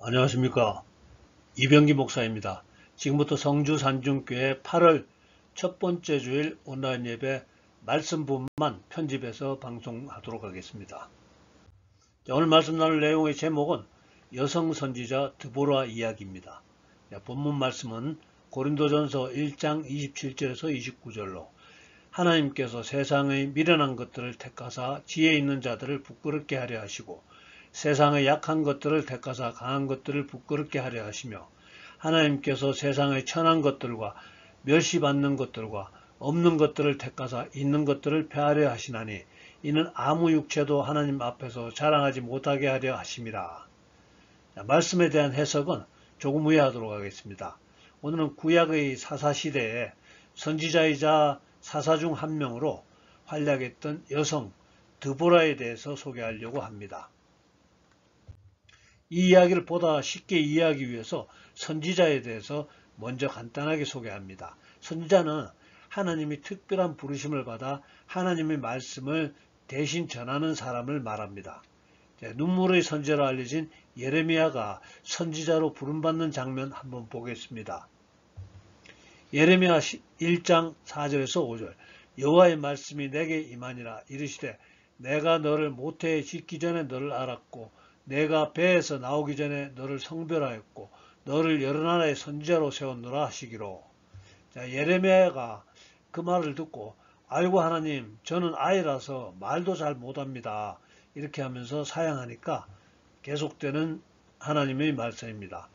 안녕하십니까. 이병기 목사입니다. 지금부터 성주 산중교회 8월 첫 번째 주일 온라인 예배 말씀 부분만 편집해서 방송하도록 하겠습니다. 오늘 말씀 나눌 내용의 제목은 여성 선지자 드보라 이야기입니다. 본문 말씀은 고린도전서 1장 27절에서 29절로 하나님께서 세상의 미련한 것들을 택하사 지혜 있는 자들을 부끄럽게 하려 하시고 세상의 약한 것들을 택하사 강한 것들을 부끄럽게 하려 하시며 하나님께서 세상의 천한 것들과 멸시받는 것들과 없는 것들을 택하사 있는 것들을 폐하려 하시나니 이는 아무 육체도 하나님 앞에서 자랑하지 못하게 하려 하심이라. 말씀에 대한 해석은 조금 후에 하도록 하겠습니다. 오늘은 구약의 사사시대에 선지자이자 사사 중 한 명으로 활약했던 여성 드보라에 대해서 소개하려고 합니다. 이 이야기를 보다 쉽게 이해하기 위해서 선지자에 대해서 먼저 간단하게 소개합니다. 선지자는 하나님이 특별한 부르심을 받아 하나님의 말씀을 대신 전하는 사람을 말합니다. 눈물의 선지자로 알려진 예레미야가 선지자로 부름받는 장면 한번 보겠습니다. 예레미야 1장 4절에서 5절 여호와의 말씀이 내게 임하니라 이르시되 내가 너를 모태에 짓기 전에 너를 알았고 내가 배에서 나오기 전에 너를 성별하였고 너를 여러 나라의 선지자로 세웠노라 하시기로. 예레미야가 그 말을 듣고 아이고 하나님 저는 아이라서 말도 잘 못합니다. 이렇게 하면서 사양하니까 계속되는 하나님의 말씀입니다.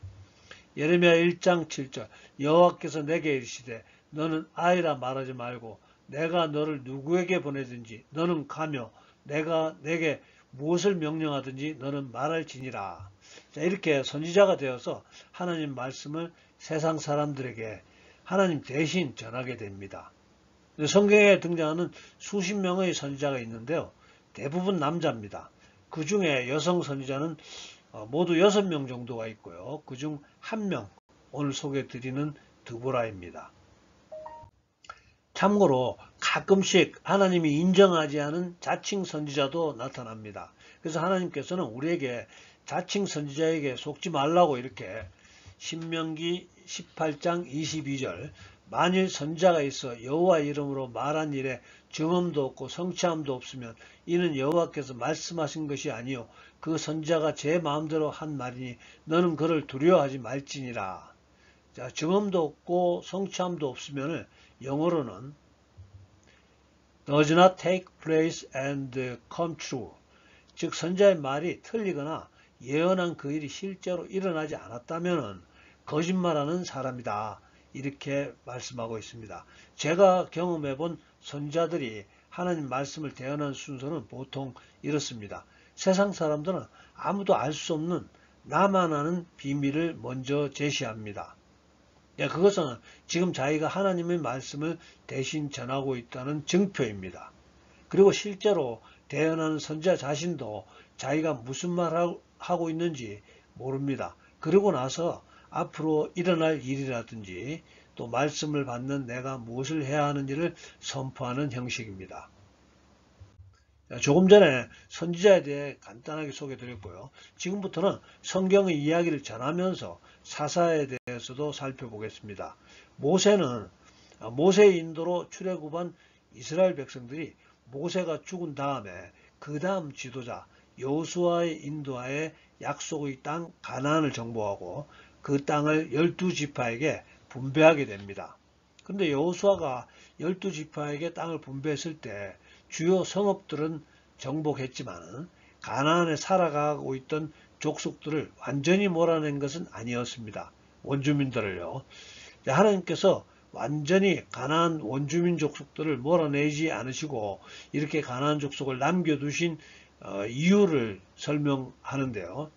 예레미야 1장 7절 여호와께서 내게 이르시되 너는 아이라 말하지 말고 내가 너를 누구에게 보내든지 너는 가며 내가 내게 무엇을 명령하든지 너는 말할지니라. 이렇게 선지자가 되어서 하나님 말씀을 세상 사람들에게 하나님 대신 전하게 됩니다. 성경에 등장하는 수십 명의 선지자가 있는데요. 대부분 남자입니다. 그 중에 여성 선지자는 모두 6명 정도가 있고요. 그 중 한 명 오늘 소개해드리는 드보라입니다. 참고로 가끔씩 하나님이 인정하지 않은 자칭 선지자도 나타납니다. 그래서 하나님께서는 우리에게 자칭 선지자에게 속지 말라고 이렇게 신명기 18장 22절 만일 선지자가 있어 여호와 이름으로 말한 일에 증언도 없고 성취함도 없으면 이는 여호와께서 말씀하신 것이 아니요 그 선지자가 제 마음대로 한 말이니 너는 그를 두려워하지 말지니라. 자, 증언도 없고 성취함도 없으면 영어로는 does not take place and come true. 즉 선지자의 말이 틀리거나 예언한 그 일이 실제로 일어나지 않았다면 거짓말하는 사람이다. 이렇게 말씀하고 있습니다. 제가 경험해본 선지자들이 하나님 말씀을 대언한 순서는 보통 이렇습니다. 세상 사람들은 아무도 알 수 없는 나만 아는 비밀을 먼저 제시합니다. 그것은 지금 자기가 하나님의 말씀을 대신 전하고 있다는 증표입니다. 그리고 실제로 대언하는 선지자 자신도 자기가 무슨 말을 하고 있는지 모릅니다. 그러고 나서 앞으로 일어날 일이라든지 또 말씀을 받는 내가 무엇을 해야 하는지를 선포하는 형식입니다. 조금 전에 선지자에 대해 간단하게 소개드렸고요. 지금부터는 성경의 이야기를 전하면서 사사에 대해서도 살펴보겠습니다. 모세의 인도로 출애굽한 이스라엘 백성들이 모세가 죽은 다음에 그 다음 지도자 여호수아의 인도하에 약속의 땅 가나안을 정복하고 그 땅을 12지파에게 분배하게 됩니다. 그런데 여호수아가 12지파에게 땅을 분배했을 때 주요 성읍들은 정복했지만 가나안에 살아가고 있던 족속들을 완전히 몰아낸 것은 아니었습니다. 원주민들을요. 하나님께서 완전히 가나안 원주민 족속들을 몰아내지 않으시고 이렇게 가나안 족속을 남겨두신 이유를 설명하는데요.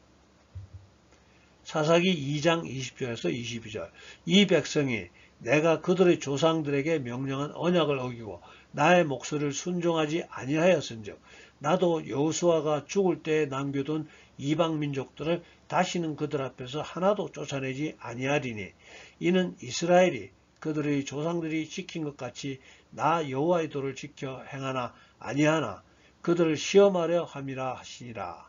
사사기 2장 20절에서 22절 이 백성이 내가 그들의 조상들에게 명령한 언약을 어기고 나의 목소리를 순종하지 아니하였은즉 나도 여호수아가 죽을 때에 남겨둔 이방 민족들을 다시는 그들 앞에서 하나도 쫓아내지 아니하리니 이는 이스라엘이 그들의 조상들이 지킨 것 같이 나 여호와의 도를 지켜 행하나 아니하나 그들을 시험하려 함이라 하시니라.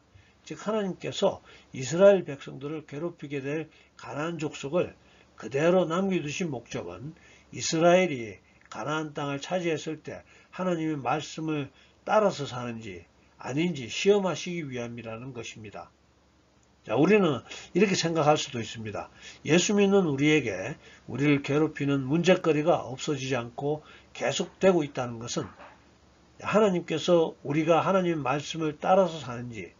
즉 하나님께서 이스라엘 백성들을 괴롭히게 될 가나안 족속을 그대로 남겨두신 목적은 이스라엘이 가나안 땅을 차지했을 때 하나님의 말씀을 따라서 사는지 아닌지 시험하시기 위함이라는 것입니다. 자, 우리는 이렇게 생각할 수도 있습니다. 예수 믿는 우리에게 우리를 괴롭히는 문제거리가 없어지지 않고 계속되고 있다는 것은 하나님께서 우리가 하나님의 말씀을 따라서 사는지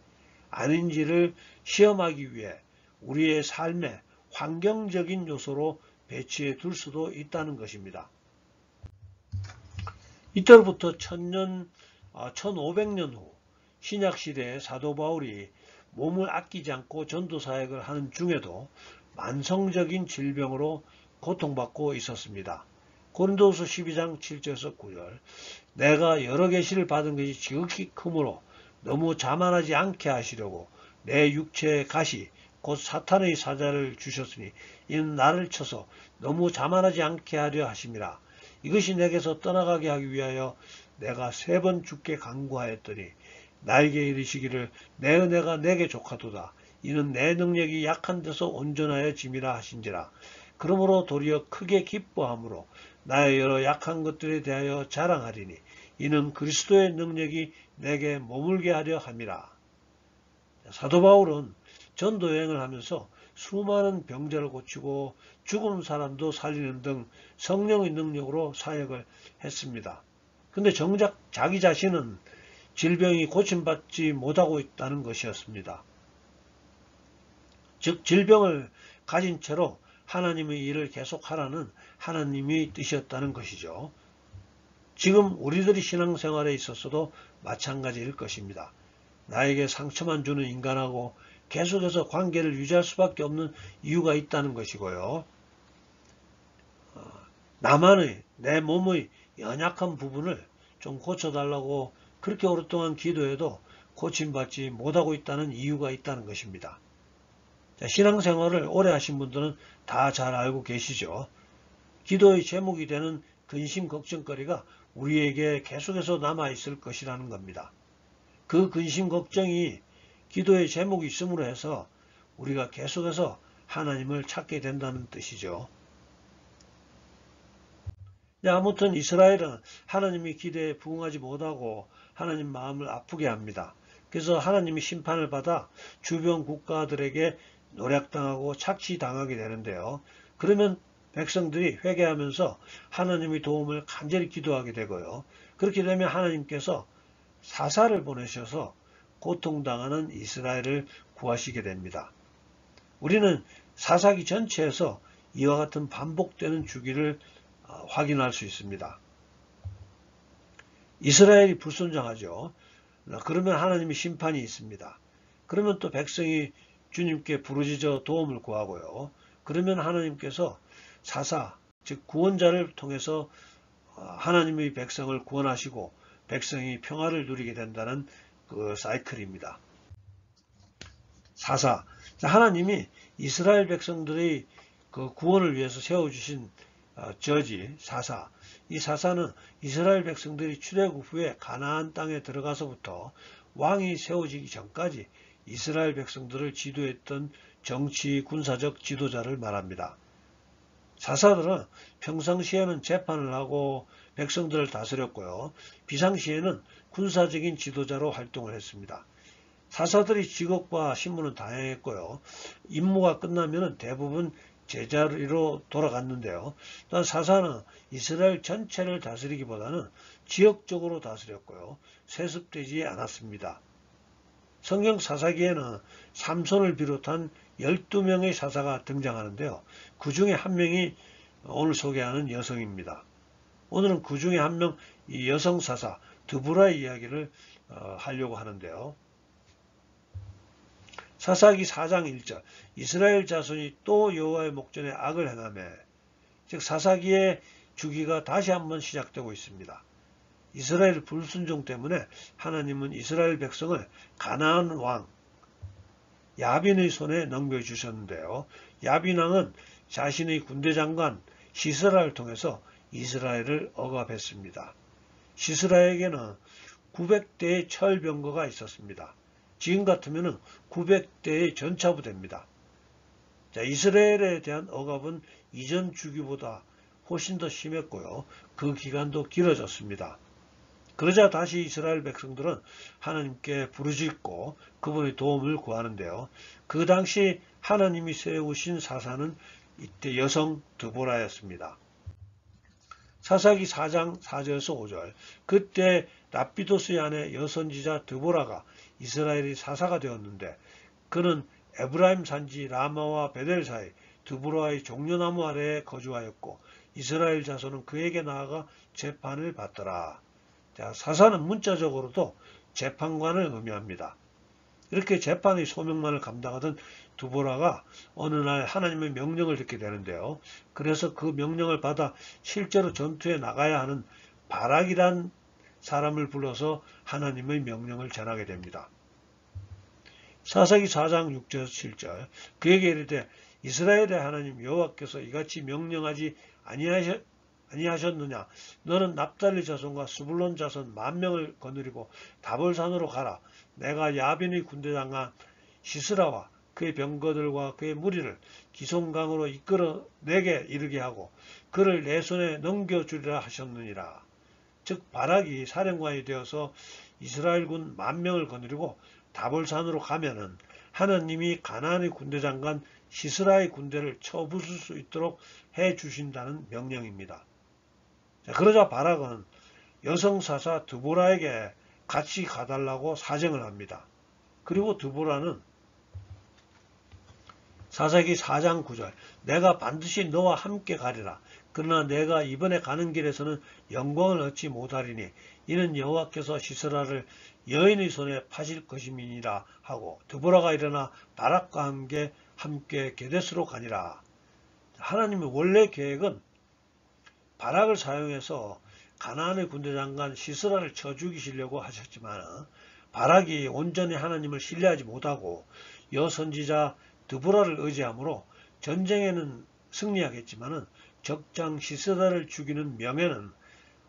아닌지를 시험하기 위해 우리의 삶에 환경적인 요소로 배치해 둘 수도 있다는 것입니다. 이때로부터 1500년 후 신약시대의 사도 바울이 몸을 아끼지 않고 전도사역을 하는 중에도 만성적인 질병으로 고통받고 있었습니다. 고린도후서 12장 7절에서 9절 내가 여러 계시를 받은 것이 지극히 크므로 너무 자만하지 않게 하시려고 내 육체의 가시 곧 사탄의 사자를 주셨으니 이는 나를 쳐서 너무 자만하지 않게 하려 하심이라. 이것이 내게서 떠나가게 하기 위하여 내가 3번 주께 간구하였더니 나에게 이르시기를 내 은혜가 내게 족하도다. 이는 내 능력이 약한 데서 온전하여 짐이라 하신지라. 그러므로 도리어 크게 기뻐함으로 나의 여러 약한 것들에 대하여 자랑하리니 이는 그리스도의 능력이 내게 머물게 하려 함이라. 사도 바울은 전도여행을 하면서 수많은 병자를 고치고 죽은 사람도 살리는 등 성령의 능력으로 사역을 했습니다. 근데 정작 자기 자신은 질병이 고침받지 못하고 있다는 것이었습니다. 즉 질병을 가진 채로 하나님의 일을 계속하라는 하나님의 뜻이었다는 것이죠. 지금 우리들이 신앙생활에 있어서도 마찬가지일 것입니다. 나에게 상처만 주는 인간하고 계속해서 관계를 유지할 수밖에 없는 이유가 있다는 것이고요. 나만의 내 몸의 연약한 부분을 좀 고쳐달라고 그렇게 오랫동안 기도해도 고침받지 못하고 있다는 이유가 있다는 것입니다. 자, 신앙생활을 오래 하신 분들은 다 잘 알고 계시죠. 기도의 제목이 되는 근심 걱정거리가 우리에게 계속해서 남아있을 것이라는 겁니다. 그 근심 걱정이 기도의 제목이 있음으로 해서 우리가 계속해서 하나님을 찾게 된다는 뜻이죠. 아무튼 이스라엘은 하나님의 기대에 부응하지 못하고 하나님 마음을 아프게 합니다. 그래서 하나님이 심판을 받아 주변 국가들에게 노략당하고 착취당하게 되는데요. 그러면 백성들이 회개하면서 하나님의 도움을 간절히 기도하게 되고요. 그렇게 되면 하나님께서 사사를 보내셔서 고통당하는 이스라엘을 구하시게 됩니다. 우리는 사사기 전체에서 이와 같은 반복되는 주기를 확인할 수 있습니다. 이스라엘이 불순종하죠. 그러면 하나님의 심판이 있습니다. 그러면 또 백성이 주님께 부르짖어 도움을 구하고요. 그러면 하나님께서 사사, 즉 구원자를 통해서 하나님의 백성을 구원하시고 백성이 평화를 누리게 된다는 그 사이클입니다. 사사, 하나님이 이스라엘 백성들의 그 구원을 위해서 세워주신 저지, 사사. 이 사사는 이스라엘 백성들이 출애굽 후에 가나안 땅에 들어가서부터 왕이 세워지기 전까지 이스라엘 백성들을 지도했던 정치, 군사적 지도자를 말합니다. 사사들은 평상시에는 재판을 하고 백성들을 다스렸고요. 비상시에는 군사적인 지도자로 활동을 했습니다. 사사들의 직업과 신분은 다양했고요. 임무가 끝나면 대부분 제자리로 돌아갔는데요. 또한 사사는 이스라엘 전체를 다스리기보다는 지역적으로 다스렸고요. 세습되지 않았습니다. 성경 사사기에는 삼손을 비롯한 12명의 사사가 등장하는데요. 그 중에 한 명이 오늘 소개하는 여성입니다. 오늘은 그 중에 한 명, 이 여성 사사 드보라의 이야기를 하려고 하는데요. 사사기 4장 1절 이스라엘 자손이 또 여호와의 목전에 악을 행하매, 즉 사사기의 주기가 다시 한번 시작되고 있습니다. 이스라엘 불순종 때문에 하나님은 이스라엘 백성을 가나안 왕 야빈의 손에 넘겨주셨는데요. 야빈 왕은 자신의 군대 장관 시스라를 통해서 이스라엘을 억압했습니다. 시스라에게는 900대의 철병거가 있었습니다. 지금 같으면은 900대의 전차부대입니다. 자, 이스라엘에 대한 억압은 이전 주기보다 훨씬 더 심했고요. 그 기간도 길어졌습니다. 그러자 다시 이스라엘 백성들은 하나님께 부르짖고 그분의 도움을 구하는데요. 그 당시 하나님이 세우신 사사는 이때 여성 드보라였습니다. 사사기 4장 4절에서 5절. 그때 랍비도스의 아내 여선지자 드보라가 이스라엘의 사사가 되었는데 그는 에브라임 산지 라마와 베델 사이 드보라의 종려나무 아래에 거주하였고 이스라엘 자손은 그에게 나아가 재판을 받더라. 자, 사사는 문자적으로도 재판관을 의미합니다. 이렇게 재판의 소명만을 감당하던 드보라가 어느 날 하나님의 명령을 듣게 되는데요. 그래서 그 명령을 받아 실제로 전투에 나가야 하는 바락이란 사람을 불러서 하나님의 명령을 전하게 됩니다. 사사기 4장 6절 7절. 그에게 이르되 이스라엘의 하나님 여호와께서 이같이 명령하지 아니하셨느냐. 너는 납달리 자손과 스불론 자손 10,000명을 거느리고 다볼산으로 가라. 내가 야빈의 군대장관 시스라와 그의 병거들과 그의 무리를 기송강으로 이끌어 내게 이르게 하고 그를 내 손에 넘겨주리라 하셨느니라. 즉 바락이 사령관이 되어서 이스라엘군 10,000명을 거느리고 다볼산으로 가면은 하나님이 가나안의 군대장관 시스라의 군대를 쳐부술 수 있도록 해 주신다는 명령입니다. 자, 그러자 바락은 여성사사 드보라에게 같이 가달라고 사정을 합니다. 그리고 드보라는 사사기 4장 9절. 내가 반드시 너와 함께 가리라. 그러나 내가 이번에 가는 길에서는 영광을 얻지 못하리니 이는 여호와께서 시스라를 여인의 손에 파실 것임이니라 하고 드보라가 일어나 바락과 함께 게데스로 가니라. 하나님의 원래 계획은 바락을 사용해서 가나안의 군대장관 시스라를 쳐 죽이시려고 하셨지만 바락이 온전히 하나님을 신뢰하지 못하고 여선지자 드보라를 의지하므로 전쟁에는 승리하겠지만 적장 시스라를 죽이는 명예는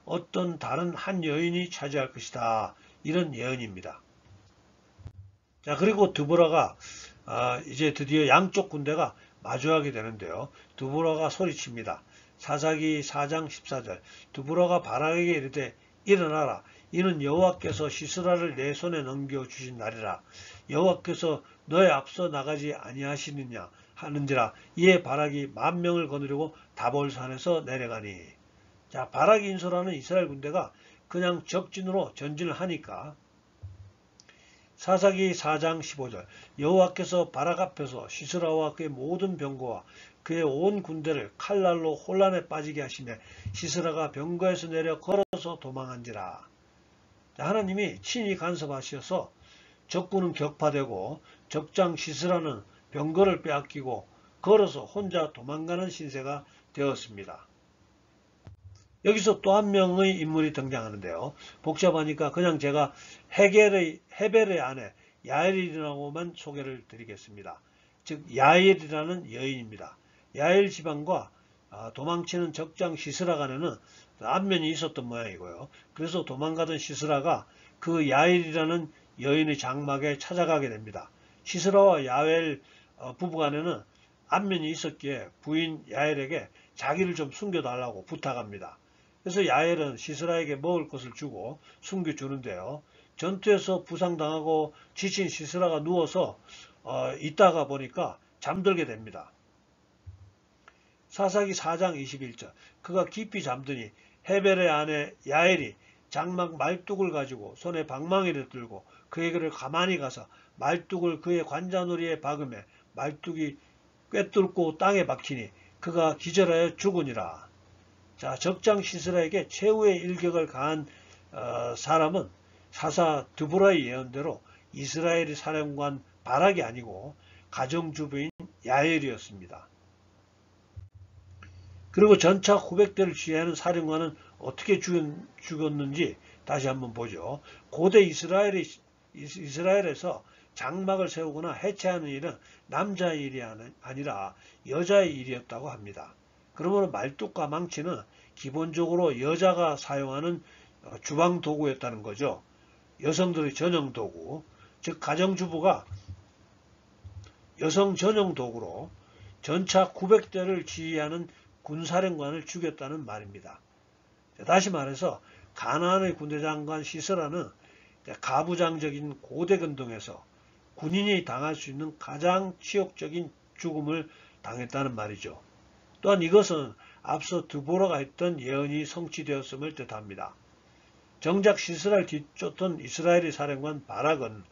어떤 다른 한 여인이 차지할 것이다. 이런 예언입니다. 자, 그리고 드보라가 이제 드디어 양쪽 군대가 마주하게 되는데요. 드보라가 소리칩니다. 사사기 4장 14절. 드보라가 바락에게 이르되 일어나라. 이는 여호와께서 시스라를 내 손에 넘겨주신 날이라. 여호와께서 너의 앞서 나가지 아니하시느냐 하는지라. 이에 바락이 10,000명을 거느리고 다볼산에서 내려가니. 자, 바락이 인솔하는 이스라엘 군대가 그냥 적진으로 전진을 하니까 사사기 4장 15절. 여호와께서 바락 앞에서 시스라와 그의 모든 병거와 그의 온 군대를 칼날로 혼란에 빠지게 하시며 시스라가 병거에서 내려 걸어서 도망한지라. 하나님이 친히 간섭하셔서 적군은 격파되고 적장 시스라는 병거를 빼앗기고 걸어서 혼자 도망가는 신세가 되었습니다. 여기서 또 한 명의 인물이 등장하는데요. 복잡하니까 그냥 제가 헤벨의 아내 야엘이라고만 소개를 드리겠습니다. 즉 야엘이라는 여인입니다. 야엘 지방과 도망치는 적장 시스라 간에는 안면이 있었던 모양이고요. 그래서 도망가던 시스라가 그 야엘이라는 여인의 장막에 찾아가게 됩니다. 시스라와 야엘 부부간에는 안면이 있었기에 부인 야엘에게 자기를 좀 숨겨달라고 부탁합니다. 그래서 야엘은 시스라에게 먹을 것을 주고 숨겨주는데요. 전투에서 부상당하고 지친 시스라가 누워서 있다가 보니까 잠들게 됩니다. 사사기 4장 21절. 그가 깊이 잠드니 헤벨의 아내 야엘이 장막 말뚝을 가지고 손에 방망이를 들고 그에게를 가만히 가서 말뚝을 그의 관자놀이에 박으며 말뚝이 꿰뚫고 땅에 박히니 그가 기절하여 죽으니라. 자, 적장 시스라에게 최후의 일격을 가한 사람은 사사 드보라의 예언대로 이스라엘의 사령관 바락이 아니고 가정주부인 야엘이었습니다. 그리고 전차 900대를 지휘하는 사령관은 어떻게 죽었는지 다시 한번 보죠. 고대 이스라엘에서 장막을 세우거나 해체하는 일은 남자의 일이 아니라 여자의 일이었다고 합니다. 그러므로 말뚝과 망치는 기본적으로 여자가 사용하는 주방 도구였다는 거죠. 여성들의 전용 도구. 즉 가정주부가 여성 전용 도구로 전차 900대를 지휘하는 군사령관을 죽였다는 말입니다. 다시 말해서 가나안의 군대장관 시스라는 가부장적인 고대 근동에서 군인이 당할 수 있는 가장 치욕적인 죽음을 당했다는 말이죠. 또한 이것은 앞서 드보라가 했던 예언이 성취되었음을 뜻합니다. 정작 시스라를 뒤쫓던 이스라엘의 사령관 바락은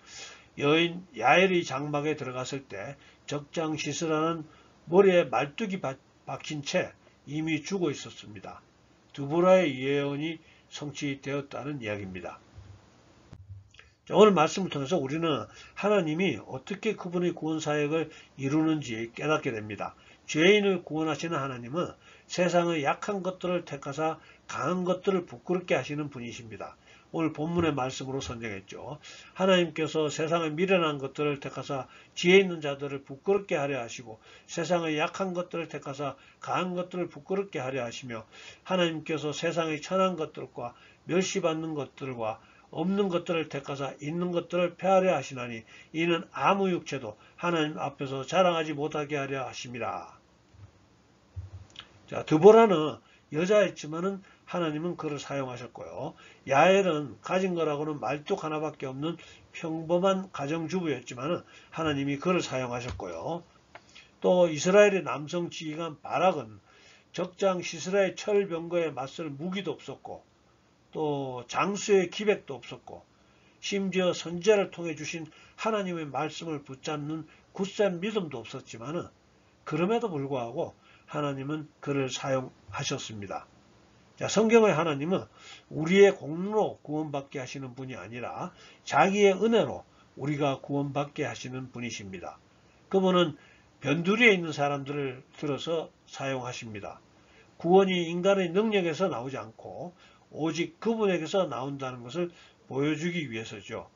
여인 야엘의 장막에 들어갔을 때 적장 시스라는 머리에 말뚝이 박힌 채 이미 죽어 있었습니다. 드보라의 예언이 성취되었다는 이야기입니다. 오늘 말씀을 통해서 우리는 하나님이 어떻게 그분의 구원 사역을 이루는지 깨닫게 됩니다. 죄인을 구원하시는 하나님은 세상의 약한 것들을 택하사 강한 것들을 부끄럽게 하시는 분이십니다. 오늘 본문의 말씀으로 선정했죠. 하나님께서 세상의 미련한 것들을 택하사 지혜 있는 자들을 부끄럽게 하려 하시고 세상의 약한 것들을 택하사 강한 것들을 부끄럽게 하려 하시며 하나님께서 세상의 천한 것들과 멸시받는 것들과 없는 것들을 택하사 있는 것들을 폐하려 하시나니 이는 아무 육체도 하나님 앞에서 자랑하지 못하게 하려 하심이라. 자, 드보라는 여자였지만은 하나님은 그를 사용하셨고요. 야엘은 가진 거라고는 말뚝 하나밖에 없는 평범한 가정주부였지만은 하나님이 그를 사용하셨고요. 또 이스라엘의 남성 지휘관 바락은 적장 시스라의 철병거에 맞설 무기도 없었고 또 장수의 기백도 없었고 심지어 선지자를 통해 주신 하나님의 말씀을 붙잡는 굳센 믿음도 없었지만은 그럼에도 불구하고 하나님은 그를 사용하셨습니다. 자, 성경의 하나님은 우리의 공로로 구원받게 하시는 분이 아니라 자기의 은혜로 우리가 구원받게 하시는 분이십니다. 그분은 변두리에 있는 사람들을 들어서 사용하십니다. 구원이 인간의 능력에서 나오지 않고 오직 그분에게서 나온다는 것을 보여주기 위해서죠.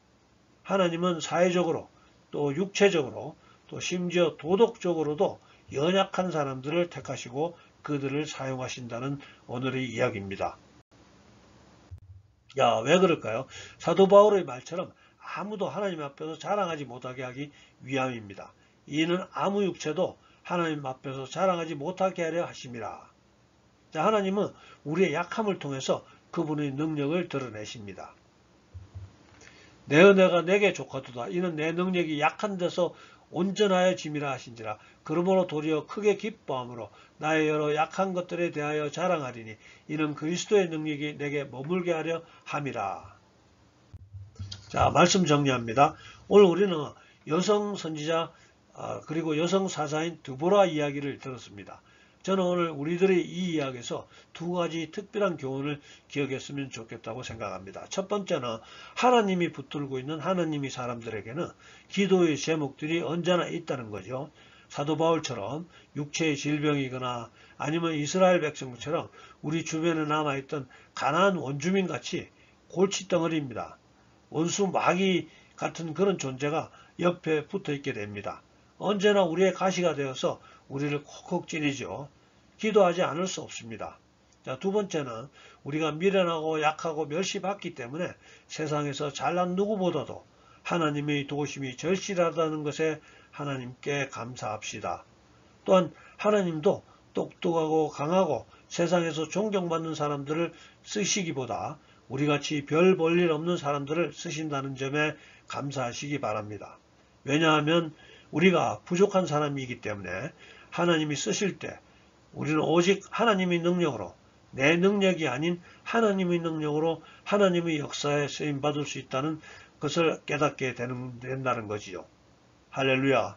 하나님은 사회적으로 또 육체적으로 또 심지어 도덕적으로도 연약한 사람들을 택하시고 그들을 사용하신다는 오늘의 이야기입니다. 왜 그럴까요? 사도 바울의 말처럼 아무도 하나님 앞에서 자랑하지 못하게 하기 위함입니다. 이는 아무 육체도 하나님 앞에서 자랑하지 못하게 하려 하심이라. 자, 하나님은 우리의 약함을 통해서 그분의 능력을 드러내십니다. 내 은혜가 내게 족하도다. 이는 내 능력이 약한 데서 온전하여 짐이라 하신지라. 그러므로 도리어 크게 기뻐함으로 나의 여러 약한 것들에 대하여 자랑하리니 이는 그리스도의 능력이 내게 머물게 하려 함이라. 자, 말씀 정리합니다. 오늘 우리는 여성 선지자 그리고 여성 사사인 드보라 이야기를 들었습니다. 저는 오늘 우리들의 이 이야기에서 두 가지 특별한 교훈을 기억했으면 좋겠다고 생각합니다. 첫 번째는 하나님이 붙들고 있는 하나님의 사람들에게는 기도의 제목들이 언제나 있다는 거죠. 사도 바울처럼 육체의 질병이거나 아니면 이스라엘 백성처럼 우리 주변에 남아있던 가나안 원주민같이 골칫덩어리입니다. 원수 마귀 같은 그런 존재가 옆에 붙어있게 됩니다. 언제나 우리의 가시가 되어서 우리를 콕콕 찌르죠. 기도하지 않을 수 없습니다. 자, 두 번째는 우리가 미련하고 약하고 멸시받기 때문에 세상에서 잘난 누구보다도 하나님의 도우심이 절실하다는 것에 하나님께 감사합시다. 또한 하나님도 똑똑하고 강하고 세상에서 존경받는 사람들을 쓰시기보다 우리같이 별 볼 일 없는 사람들을 쓰신다는 점에 감사하시기 바랍니다. 왜냐하면 우리가 부족한 사람이기 때문에 하나님이 쓰실 때 우리는 오직 하나님의 능력으로 내 능력이 아닌 하나님의 능력으로 하나님의 역사에 쓰임받을 수 있다는 것을 깨닫게 된다는 거지요. 할렐루야.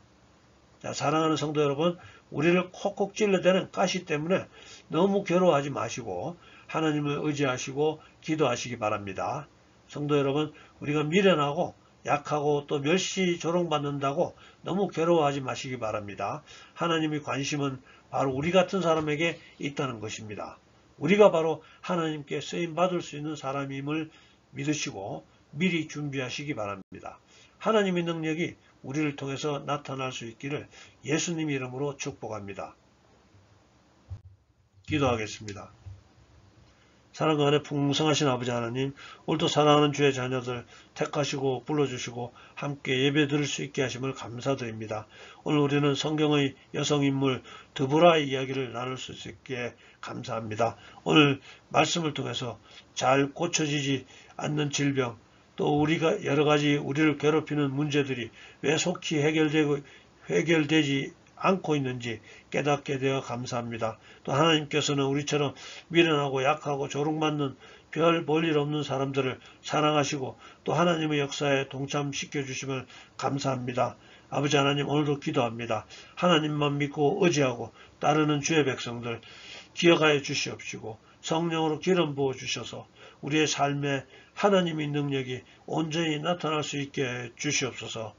자, 사랑하는 성도 여러분, 우리를 콕콕 찔러대는 가시 때문에 너무 괴로워하지 마시고 하나님을 의지하시고 기도하시기 바랍니다. 성도 여러분, 우리가 미련하고 약하고 또 멸시 조롱받는다고 너무 괴로워하지 마시기 바랍니다. 하나님의 관심은 바로 우리 같은 사람에게 있다는 것입니다. 우리가 바로 하나님께 쓰임받을 수 있는 사람임을 믿으시고 미리 준비하시기 바랍니다. 하나님의 능력이 우리를 통해서 나타날 수 있기를 예수님 이름으로 축복합니다. 기도하겠습니다. 사랑과 안에 풍성하신 아버지 하나님, 오늘도 사랑하는 주의 자녀들 택하시고 불러주시고 함께 예배 드릴 수 있게 하심을 감사드립니다. 오늘 우리는 성경의 여성인물 드보라의 이야기를 나눌 수 있게 감사합니다. 오늘 말씀을 통해서 잘 고쳐지지 않는 질병, 또 우리가 여러 가지 우리를 괴롭히는 문제들이 왜 속히 해결되지 않고 있는지 깨닫게 되어 감사합니다. 또 하나님께서는 우리처럼 미련하고 약하고 조롱받는 별 볼일 없는 사람들을 사랑하시고 또 하나님의 역사에 동참시켜 주심을 감사합니다. 아버지 하나님, 오늘도 기도합니다. 하나님만 믿고 의지하고 따르는 주의 백성들 기억하여 주시옵시고 성령으로 기름 부어 주셔서 우리의 삶에 하나님의 능력이 온전히 나타날 수 있게 해 주시옵소서.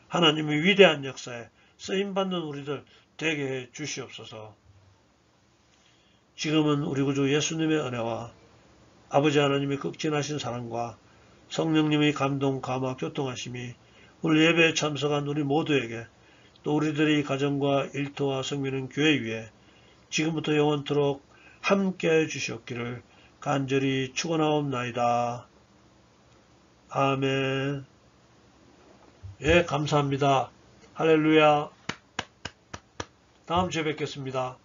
하나님의 위대한 역사에 쓰임받는 우리들 되게 해 주시옵소서. 지금은 우리 구주 예수님의 은혜와 아버지 하나님의 극진하신 사랑과 성령님의 감동, 감화, 교통하심이 오늘 예배에 참석한 우리 모두에게 또 우리들의 가정과 일터와 성민은 교회 위에 지금부터 영원토록 함께해 주시옵기를 간절히 축원하옵나이다. 아멘. 예, 감사합니다. 할렐루야. 다음 주에 뵙겠습니다.